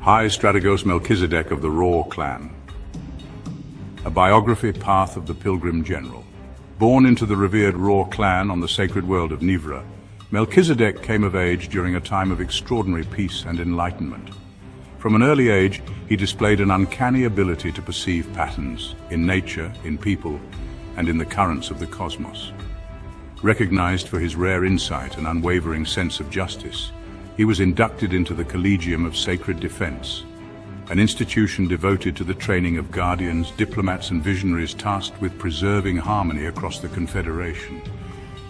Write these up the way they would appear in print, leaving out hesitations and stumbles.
High Strategos Melchizedek of the Raw clan. A biography path of the Pilgrim General. Born into the revered Raw clan on the sacred world of Nivra, Melchizedek came of age during a time of extraordinary peace and enlightenment. From an early age, he displayed an uncanny ability to perceive patterns in nature, in people, and in the currents of the cosmos. Recognized for his rare insight and unwavering sense of justice, he was inducted into the Collegium of Sacred Defense, an institution devoted to the training of guardians, diplomats, and visionaries tasked with preserving harmony across the Confederation.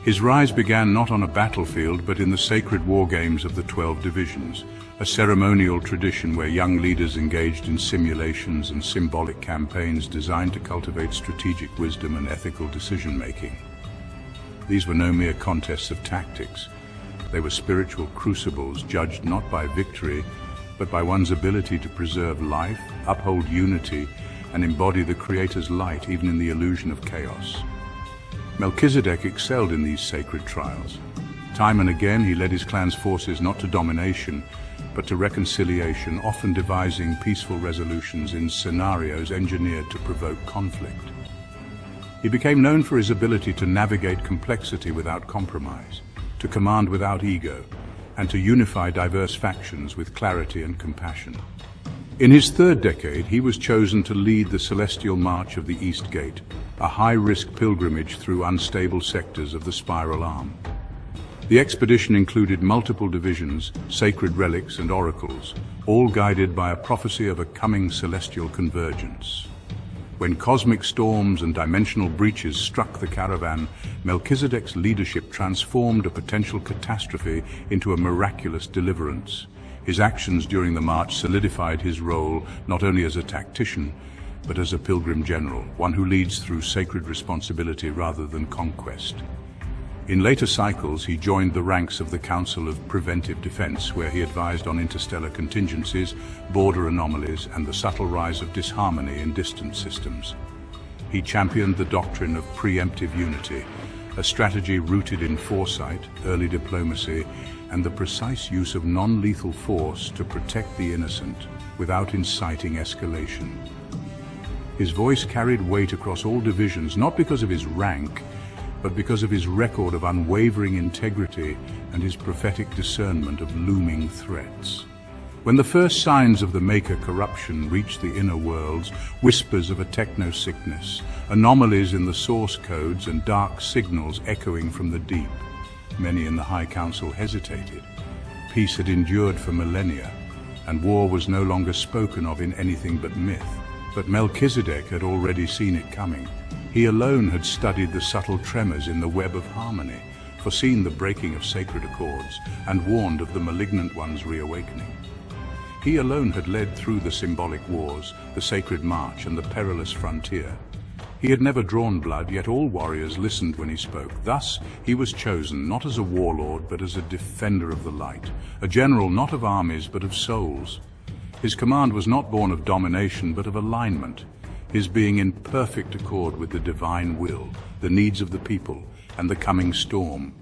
His rise began not on a battlefield but in the sacred war games of the 12 divisions, a ceremonial tradition where young leaders engaged in simulations and symbolic campaigns designed to cultivate strategic wisdom and ethical decision-making. These were no mere contests of tactics. They were spiritual crucibles judged not by victory, but by one's ability to preserve life, uphold unity, and embody the Creator's light even in the illusion of chaos. Melchizedek excelled in these sacred trials. Time and again he led his clan's forces not to domination, but to reconciliation, often devising peaceful resolutions in scenarios engineered to provoke conflict. He became known for his ability to navigate complexity without compromise, to command without ego, and to unify diverse factions with clarity and compassion. In his third decade, he was chosen to lead the celestial march of the East Gate, a high-risk pilgrimage through unstable sectors of the spiral arm. The expedition included multiple divisions, sacred relics, and oracles, all guided by a prophecy of a coming celestial convergence. When cosmic storms and dimensional breaches struck the caravan, Melchizedek's leadership transformed a potential catastrophe into a miraculous deliverance. His actions during the march solidified his role not only as a tactician, but as a pilgrim general, one who leads through sacred responsibility rather than conquest. In later cycles, he joined the ranks of the Council of Preventive Defense, where he advised on interstellar contingencies, border anomalies, and the subtle rise of disharmony in distant systems. He championed the doctrine of preemptive unity, a strategy rooted in foresight, early diplomacy, and the precise use of non-lethal force to protect the innocent without inciting escalation. His voice carried weight across all divisions, not because of his rank, but because of his record of unwavering integrity and his prophetic discernment of looming threats. When the first signs of the Maker corruption reached the inner worlds, whispers of a techno-sickness, anomalies in the source codes, and dark signals echoing from the deep, many in the High Council hesitated. Peace had endured for millennia, and war was no longer spoken of in anything but myth. But Melchizedek had already seen it coming. He alone had studied the subtle tremors in the web of harmony, foreseen the breaking of sacred accords, and warned of the malignant one's reawakening. He alone had led through the symbolic wars, the sacred march, and the perilous frontier. He had never drawn blood, yet all warriors listened when he spoke. Thus, he was chosen not as a warlord, but as a defender of the light, a general not of armies, but of souls. His command was not born of domination, but of alignment, his being in perfect accord with the divine will, the needs of the people, and the coming storm.